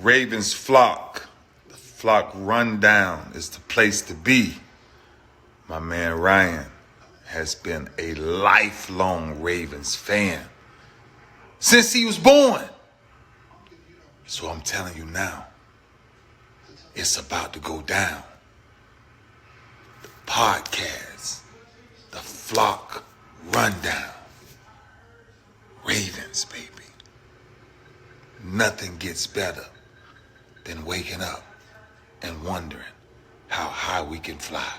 Ravens flock. The flock rundown is the place to be. My man Ryan has been a lifelong Ravens fan since he was born. So I'm telling you now, it's about to go down. The podcast, the flock rundown. Ravens, baby. Nothing gets better than waking up and wondering how high we can fly.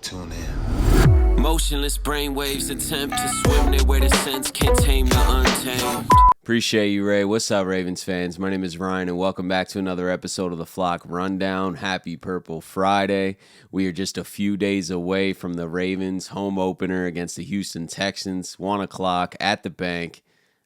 Tune in. Motionless brainwaves attempt to swim their way to sense, can't tame the untamed. Appreciate you, Ray. What's up, Ravens fans? My name is Ryan, and welcome back to another episode of the Flock Rundown. Happy Purple Friday. We are just a few days away from the Ravens' home opener against the Houston Texans, 1 o'clock at the bank.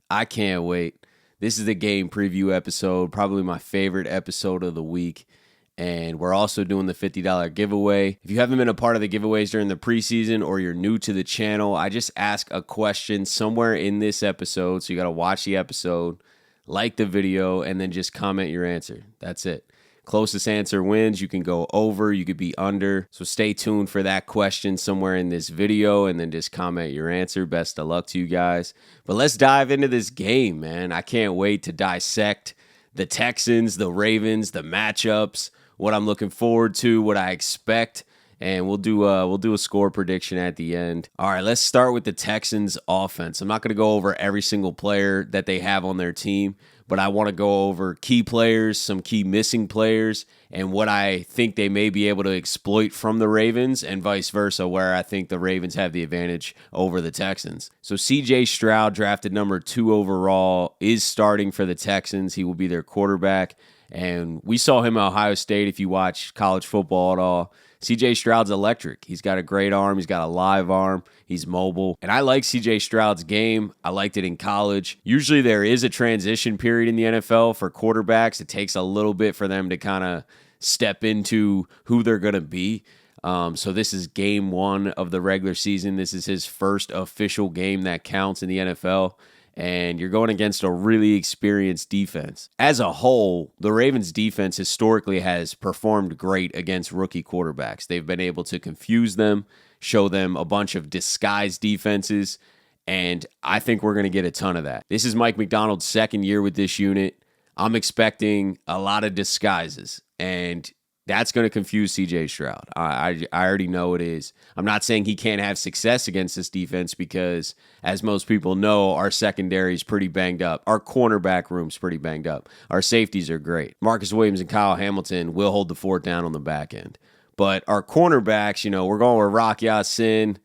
I can't wait. This is the game preview episode, probably my favorite episode of the week. And we're also doing the $50 giveaway. If you haven't been a part of the giveaways during the preseason or you're new to the channel, I just ask a question somewhere in this episode. So you got to watch the episode, like the video, and then just comment your answer. That's it. Closest answer wins. You can go over, you could be under. So stay tuned for that question somewhere in this video and then just comment your answer. Best of luck to you guys. But let's dive into this game, man. I can't wait to dissect the Texans, the Ravens, the matchups, what I'm looking forward to, what I expect, and we'll do a score prediction at the end. All right, let's start with the Texans offense. I'm not going to go over every single player that they have on their team, but I want to go over key players, some key missing players, and what I think they may be able to exploit from the Ravens and vice versa, where I think the Ravens have the advantage over the Texans. So CJ Stroud, drafted number 2 overall, is starting for the Texans. He will be their quarterback. And we saw him at Ohio State if you watch college football at all. CJ Stroud's electric. He's got a great arm. He's got a live arm. He's mobile. And I like CJ Stroud's game. I liked it in college. Usually there is a transition period in the NFL for quarterbacks. It takes a little bit for them to kind of step into who they're going to be. So this is game 1 of the regular season. This is his first official game that counts in the NFL. And you're going against a really experienced defense. As a whole, the Ravens defense historically has performed great against rookie quarterbacks. They've been able to confuse them, show them a bunch of disguised defenses, and I think we're going to get a ton of that. This is Mike Macdonald's second year with this unit. I'm expecting a lot of disguises, and that's going to confuse CJ Stroud. I already know it is. I'm not saying he can't have success against this defense because, as most people know, our secondary is pretty banged up. Our cornerback room's pretty banged up. Our safeties are great. Marcus Williams and Kyle Hamilton will hold the fort down on the back end. But our cornerbacks, we're going with Rock Ya-Sin,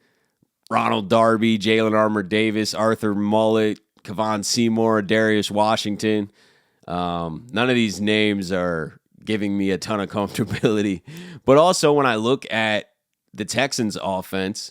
Ronald Darby, Jalen Armour-Davis, Arthur Mullet, Kevon Seymour, Darius Washington. None of these names are giving me a ton of comfortability. But also when I look at the Texans offense,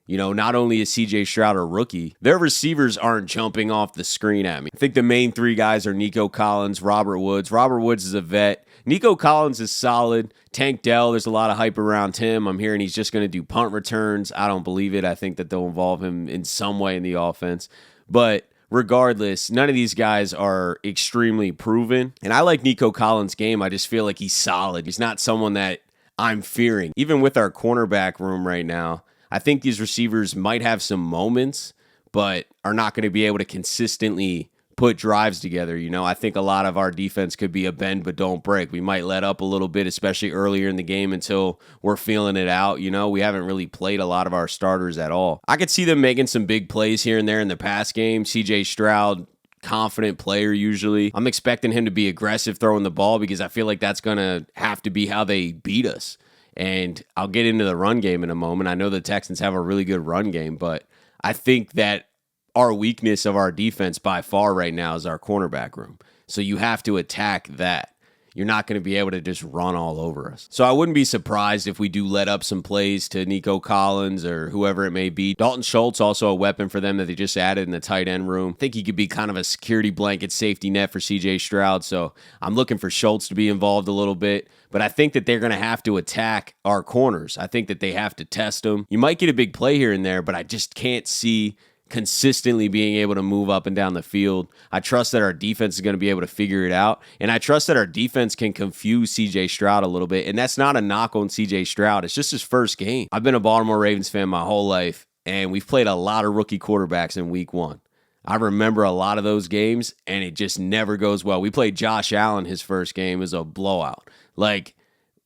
not only is CJ Stroud a rookie, their receivers aren't jumping off the screen at me. I think the main 3 guys are Nico Collins, Robert Woods. Robert Woods is a vet. Nico Collins is solid. Tank Dell, there's a lot of hype around him. I'm hearing he's just going to do punt returns. I don't believe it. I think that they'll involve him in some way in the offense. But regardless, none of these guys are extremely proven. And I like Nico Collins' game. I just feel like he's solid. He's not someone that I'm fearing. Even with our cornerback room right now, I think these receivers might have some moments, but are not going to be able to consistently put drives together. I think a lot of our defense could be a bend but don't break. We might let up a little bit, especially earlier in the game until we're feeling it out. We haven't really played a lot of our starters at all. I could see them making some big plays here and there in the pass game. CJ Stroud, confident player usually. I'm expecting him to be aggressive throwing the ball because I feel like that's going to have to be how they beat us. And I'll get into the run game in a moment. I know the Texans have a really good run game, but I think that our weakness of our defense by far right now is our cornerback room. So you have to attack that. You're not going to be able to just run all over us. So I wouldn't be surprised if we do let up some plays to Nico Collins or whoever it may be. Dalton Schultz, also a weapon for them that they just added in the tight end room. I think he could be kind of a security blanket safety net for CJ Stroud. So I'm looking for Schultz to be involved a little bit. But I think that they're going to have to attack our corners. I think that they have to test them. You might get a big play here and there, but I just can't see consistently being able to move up and down the field. I trust that our defense is going to be able to figure it out. And I trust that our defense can confuse C.J. Stroud a little bit. And that's not a knock on C.J. Stroud. It's just his first game. I've been a Baltimore Ravens fan my whole life, and we've played a lot of rookie quarterbacks in week one. I remember a lot of those games, and it just never goes well. We played Josh Allen his first game. It was a blowout. Like,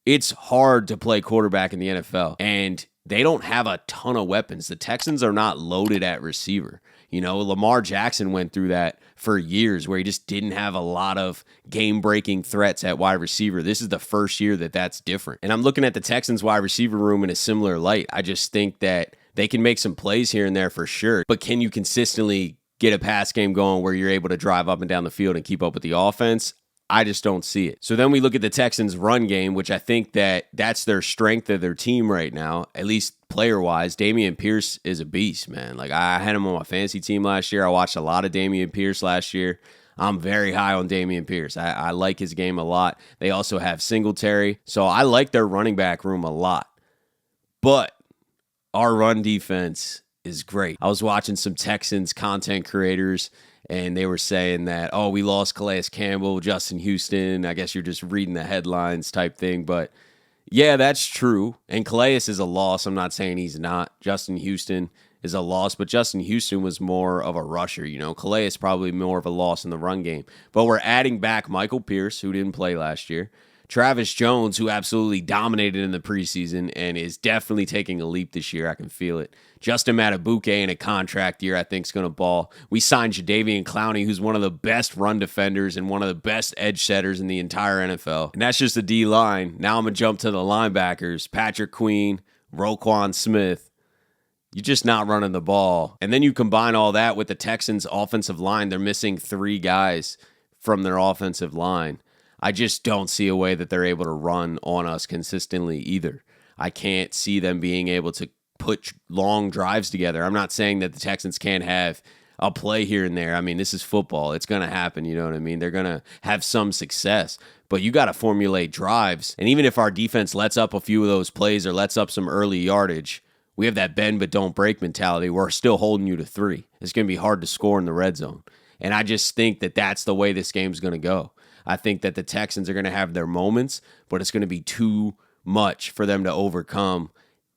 it's hard to play quarterback in the NFL, and they don't have a ton of weapons. The Texans are not loaded at receiver. You know, Lamar Jackson went through that for years where he just didn't have a lot of game-breaking threats at wide receiver. This is the first year that that's different. And I'm looking at the Texans wide receiver room in a similar light. I just think that they can make some plays here and there for sure, but can you consistently get a pass game going where you're able to drive up and down the field and keep up with the offense? I just don't see it. So then we look at the Texans' run game, which I think that's their strength of their team right now, at least player-wise. Dameon Pierce is a beast, man. Like, I had him on my fantasy team last year. I watched a lot of Dameon Pierce last year. I'm very high on Dameon Pierce. I like his game a lot. They also have Singletary. So I like their running back room a lot. But our run defense is great. I was watching some Texans content creators, and they were saying that, oh, we lost Calais Campbell, Justin Houston. I guess you're just reading the headlines type thing. But, yeah, that's true. And Calais is a loss. I'm not saying he's not. Justin Houston is a loss. But Justin Houston was more of a rusher. You know, Calais is probably more of a loss in the run game. But we're adding back Michael Pierce, who didn't play last year. Travis Jones, who absolutely dominated in the preseason and is definitely taking a leap this year. I can feel it. Justin Matabuke in a contract year, I think, is going to ball. We signed Jadeveon Clowney, who's one of the best run defenders and one of the best edge setters in the entire NFL. And that's just the D-line. Now I'm going to jump to the linebackers. Patrick Queen, Roquan Smith. You're just not running the ball. And then you combine all that with the Texans' offensive line. They're missing 3 guys from their offensive line. I just don't see a way that they're able to run on us consistently either. I can't see them being able to put long drives together. I'm not saying that the Texans can't have a play here and there. I mean, this is football. It's going to happen, you know what I mean? They're going to have some success, but you got to formulate drives. And even if our defense lets up a few of those plays or lets up some early yardage, we have that bend but don't break mentality. We're still holding you to 3. It's going to be hard to score in the red zone. And I just think that that's the way this game's going to go. I think that the Texans are going to have their moments, but it's going to be too much for them to overcome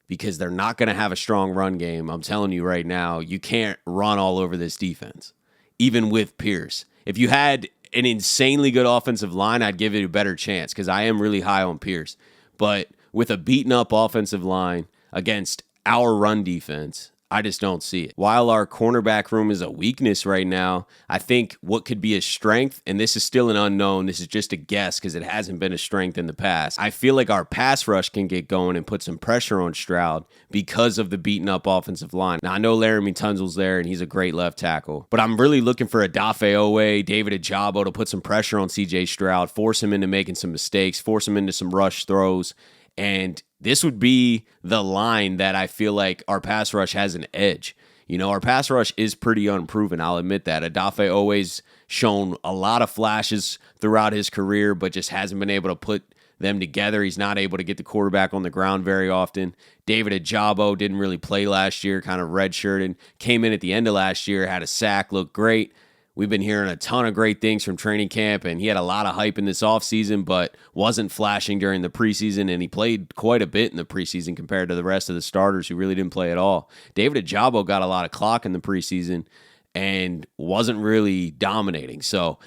because they're not going to have a strong run game. I'm telling you right now, you can't run all over this defense, even with Pierce. If you had an insanely good offensive line, I'd give it a better chance because I am really high on Pierce. But with a beaten-up offensive line against our run defense, I just don't see it. While our cornerback room is a weakness right now, I think what could be a strength, and this is still an unknown, this is just a guess because it hasn't been a strength in the past. I feel like our pass rush can get going and put some pressure on Stroud because of the beaten up offensive line. Now, I know Laramie Tunsil's there and he's a great left tackle, but I'm really looking for Odafe Owe, David Ajabo to put some pressure on CJ Stroud, force him into making some mistakes, force him into some rush throws, and this would be the line that I feel like our pass rush has an edge. You know, our pass rush is pretty unproven. I'll admit that. Odafe Owe's shown a lot of flashes throughout his career, but just hasn't been able to put them together. He's not able to get the quarterback on the ground very often. David Ajabo didn't really play last year, kind of redshirted. Came in at the end of last year, had a sack, looked great. We've been hearing a ton of great things from training camp, and he had a lot of hype in this offseason, but wasn't flashing during the preseason, and he played quite a bit in the preseason compared to the rest of the starters who really didn't play at all. David Ajabo got a lot of clock in the preseason and wasn't really dominating. So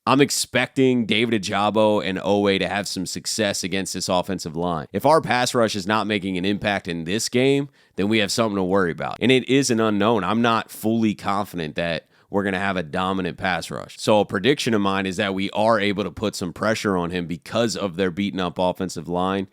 I'm expecting David Ajabo and Owe to have some success against this offensive line. If our pass rush is not making an impact in this game, then we have something to worry about. And it is an unknown. I'm not fully confident that we're going to have a dominant pass rush. So a prediction of mine is that we are able to put some pressure on him because of their beaten up offensive line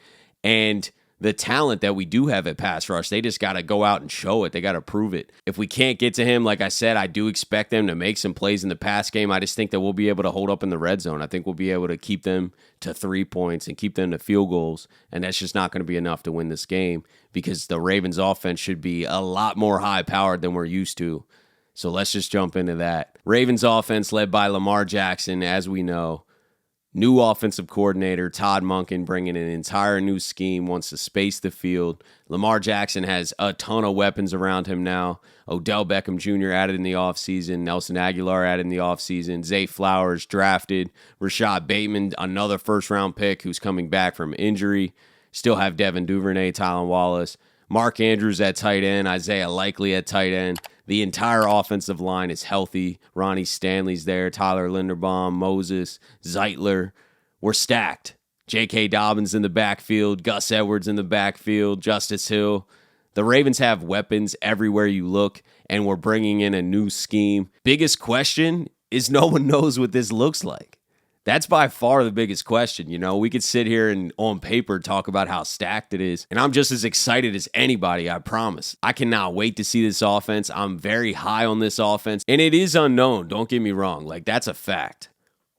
and the talent that we do have at pass rush. They just got to go out and show it. They got to prove it. If we can't get to him, like I said, I do expect them to make some plays in the pass game. I just think that we'll be able to hold up in the red zone. I think we'll be able to keep them to 3 points and keep them to field goals, and that's just not going to be enough to win this game because the Ravens offense should be a lot more high-powered than we're used to. So let's just jump into that. Ravens offense led by Lamar Jackson, as we know. New offensive coordinator, Todd Monken, bringing an entire new scheme, wants to space the field. Lamar Jackson has a ton of weapons around him now. Odell Beckham Jr. added in the offseason. Nelson Aguilar added in the offseason. Zay Flowers drafted. Rashad Bateman, another first-round pick who's coming back from injury. Still have Devin Duvernay, Tylan Wallace. Mark Andrews at tight end. Isaiah Likely at tight end. The entire offensive line is healthy. Ronnie Stanley's there. Tyler Linderbaum, Moses, Zeitler. We're stacked. J.K. Dobbins in the backfield. Gus Edwards in the backfield. Justice Hill. The Ravens have weapons everywhere you look, and we're bringing in a new scheme. Biggest question is no one knows what this looks like. That's by far the biggest question. You know, we could sit here and on paper talk about how stacked it is. And I'm just as excited as anybody, I promise. I cannot wait to see this offense. I'm very high on this offense. And it is unknown, don't get me wrong. Like, that's a fact.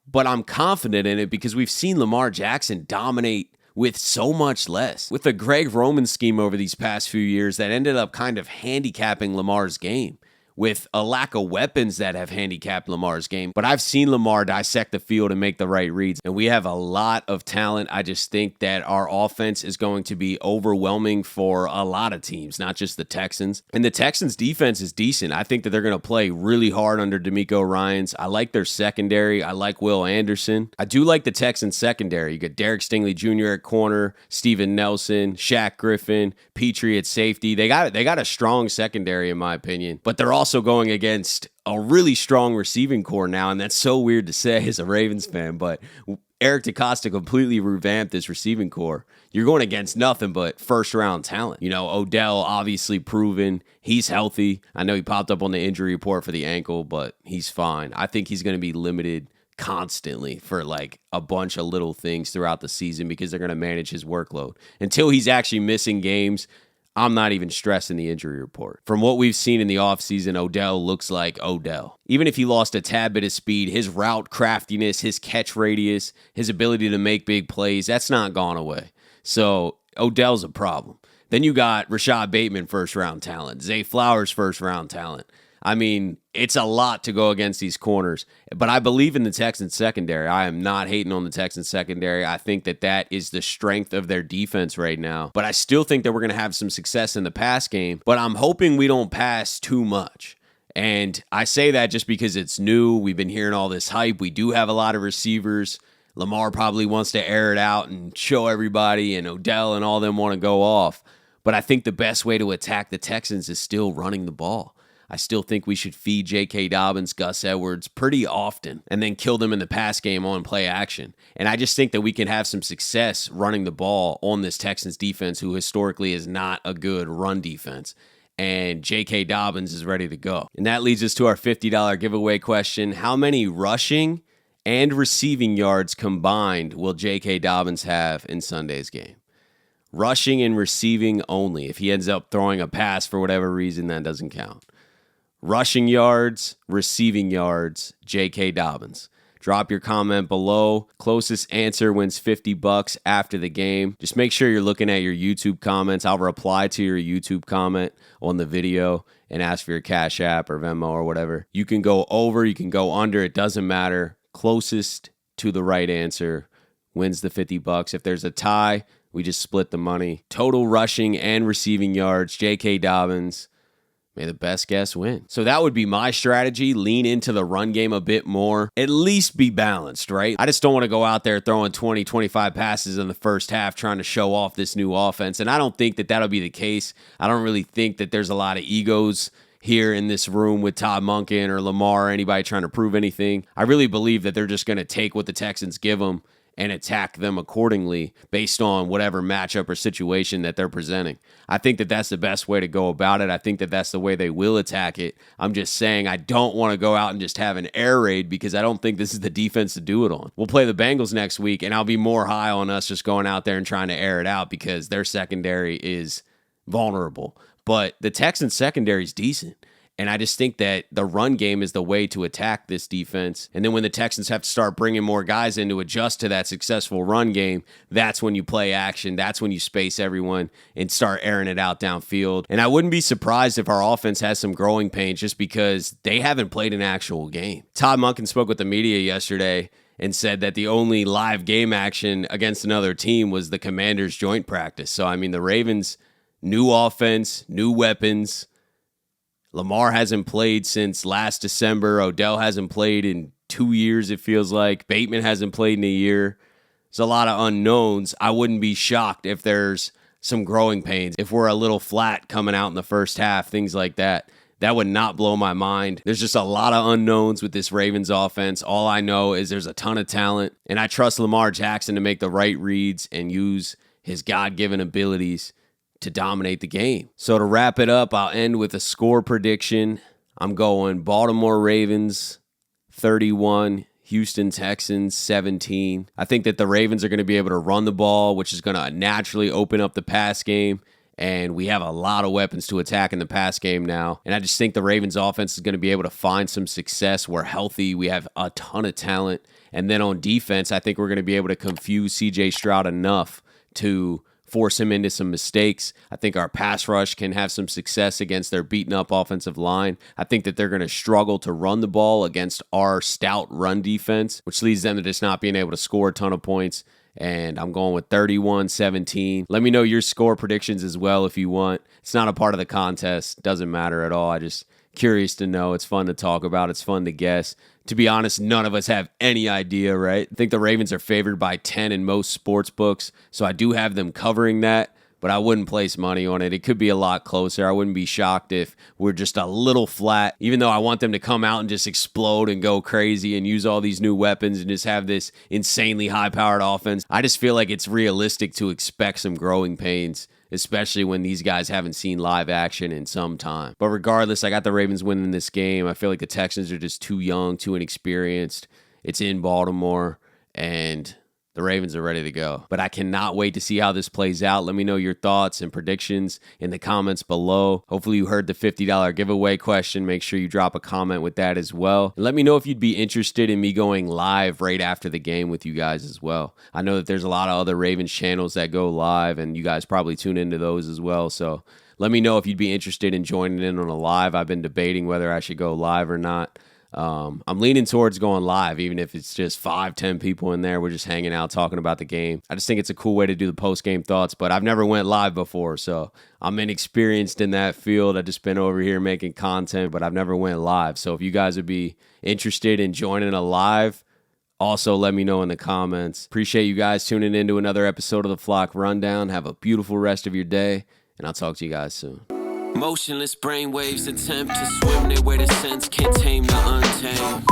But I'm confident in it because we've seen Lamar Jackson dominate with so much less. With the Greg Roman scheme over these past few years that ended up kind of handicapping Lamar's game, with a lack of weapons that have handicapped Lamar's game. But I've seen Lamar dissect the field and make the right reads, and we have a lot of talent. I just think that our offense is going to be overwhelming for a lot of teams, not just the Texans. And the Texans' defense is decent. I think that they're going to play really hard under D'Amico Ryans. I like their secondary. I like Will Anderson. I do like the Texans' secondary. You got Derek Stingley Jr. at corner, Steven Nelson, Shaq Griffin, Petrie at safety. They got a strong secondary, in my opinion, but they're also going against a really strong receiving core now, and that's so weird to say as a Ravens fan, but Eric DeCosta completely revamped this receiving core. You're going against nothing but first-round talent. You know, Odell obviously proven he's healthy. I know he popped up on the injury report for the ankle, but he's fine. I think he's going to be limited constantly for like a bunch of little things throughout the season because they're going to manage his workload. Until he's actually missing games, I'm not even stressing the injury report. From what we've seen in the offseason, Odell looks like Odell. Even if he lost a tad bit of speed, his route craftiness, his catch radius, his ability to make big plays, that's not gone away. So Odell's a problem. Then you got Rashad Bateman, first-round talent. Zay Flowers, first-round talent. I mean, it's a lot to go against these corners, but I believe in the Texans secondary. I am not hating on the Texans secondary. I think that that is the strength of their defense right now, but I still think that we're going to have some success in the pass game, but I'm hoping we don't pass too much. And I say that just because it's new. We've been hearing all this hype. We do have a lot of receivers. Lamar probably wants to air it out and show everybody, and Odell and all them want to go off. But I think the best way to attack the Texans is still running the ball. I still think we should feed J.K. Dobbins, Gus Edwards pretty often and then kill them in the pass game on play action. And I just think that we can have some success running the ball on this Texans defense, who historically is not a good run defense. And J.K. Dobbins is ready to go. And that leads us to our $50 giveaway question. How many rushing and receiving yards combined will J.K. Dobbins have in Sunday's game? Rushing and receiving only. If he ends up throwing a pass for whatever reason, that doesn't count. Rushing yards, receiving yards, J.K. Dobbins. Drop your comment below. Closest answer wins $50 after the game. Just make sure you're looking at your YouTube comments. I'll reply to your YouTube comment on the video and ask for your Cash App or Venmo or whatever. You can go over, you can go under. It doesn't matter. Closest to the right answer wins the $50. If there's a tie, we just split the money. Total rushing and receiving yards, J.K. Dobbins. May the best guess win. So that would be my strategy. Lean into the run game a bit more. At least be balanced, right? I just don't want to go out there throwing 20, 25 passes in the first half trying to show off this new offense. And I don't think that that'll be the case. I don't really think that there's a lot of egos here in this room with Todd Monken or Lamar or anybody trying to prove anything. I really believe that they're just going to take what the Texans give them and attack them accordingly based on whatever matchup or situation that they're presenting. I think that that's the best way to go about it. I think that that's the way they will attack it. I'm just saying I don't want to go out and just have an air raid because I don't think this is the defense to do it on. We'll play the Bengals next week, and I'll be more high on us just going out there and trying to air it out because their secondary is vulnerable. But the Texans' secondary is decent. And I just think that the run game is the way to attack this defense. And then when the Texans have to start bringing more guys in to adjust to that successful run game, that's when you play action. That's when you space everyone and start airing it out downfield. And I wouldn't be surprised if our offense has some growing pains just because they haven't played an actual game. Todd Monken spoke with the media yesterday, and said that the only live game action against another team was the Commanders' joint practice. So, I mean, the Ravens, new offense, new weapons. Lamar hasn't played since last December. Odell hasn't played in 2 years, it feels like. Bateman hasn't played in a year. There's a lot of unknowns. I wouldn't be shocked if there's some growing pains, if we're a little flat coming out in the first half, things like that. That would not blow my mind. There's just a lot of unknowns with this Ravens offense. All I know is there's a ton of talent, and I trust Lamar Jackson to make the right reads and use his God-given abilities to dominate the game. So to wrap it up, I'll end with a score prediction. I'm going Baltimore Ravens 31, Houston Texans 17. I think that the Ravens are going to be able to run the ball, which is going to naturally open up the pass game. And we have a lot of weapons to attack in the pass game now. And I just think the Ravens offense is going to be able to find some success. We're healthy. We have a ton of talent. And then on defense, I think we're going to be able to confuse C.J. Stroud enough to force him into some mistakes. I think our pass rush can have some success against their beaten up offensive line. I think that they're going to struggle to run the ball against our stout run defense, which leads them to just not being able to score a ton of points. And I'm going with 31-17. Let me know your score predictions as well if you want. It's not a part of the contest. Doesn't matter at all. I just curious to know. It's fun to talk about. It's fun to guess. To be honest, none of us have any idea, right? I think the Ravens are favored by 10 in most sports books, so I do have them covering that, but I wouldn't place money on it. It could be a lot closer. I wouldn't be shocked if we're just a little flat, even though I want them to come out and just explode and go crazy and use all these new weapons and just have this insanely high-powered offense. I just feel like it's realistic to expect some growing pains, especially when these guys haven't seen live action in some time. But regardless, I got the Ravens winning this game. I feel like the Texans are just too young, too inexperienced. It's in Baltimore, and the Ravens are ready to go. But I cannot wait to see how this plays out. Let me know your thoughts and predictions in the comments below. Hopefully you heard the $50 giveaway question. Make sure you drop a comment with that as well. And let me know if you'd be interested in me going live right after the game with you guys as well. I know that there's a lot of other Ravens channels that go live, and you guys probably tune into those as well. So let me know if you'd be interested in joining in on a live. I've been debating whether I should go live or not. I'm leaning towards going live, even if it's just 5-10 people in there. We're just hanging out, talking about the game. I just think it's a cool way to do the post-game thoughts, but I've never went live before, so I'm inexperienced in that field. I've just been over here making content, but I've never went live. So if you guys would be interested in joining a live, also let me know in the comments. Appreciate you guys tuning in to another episode of the Flock Rundown. Have a beautiful rest of your day, and I'll talk to you guys soon. Motionless brainwaves attempt to swim their way to sense, can't tame the untamed.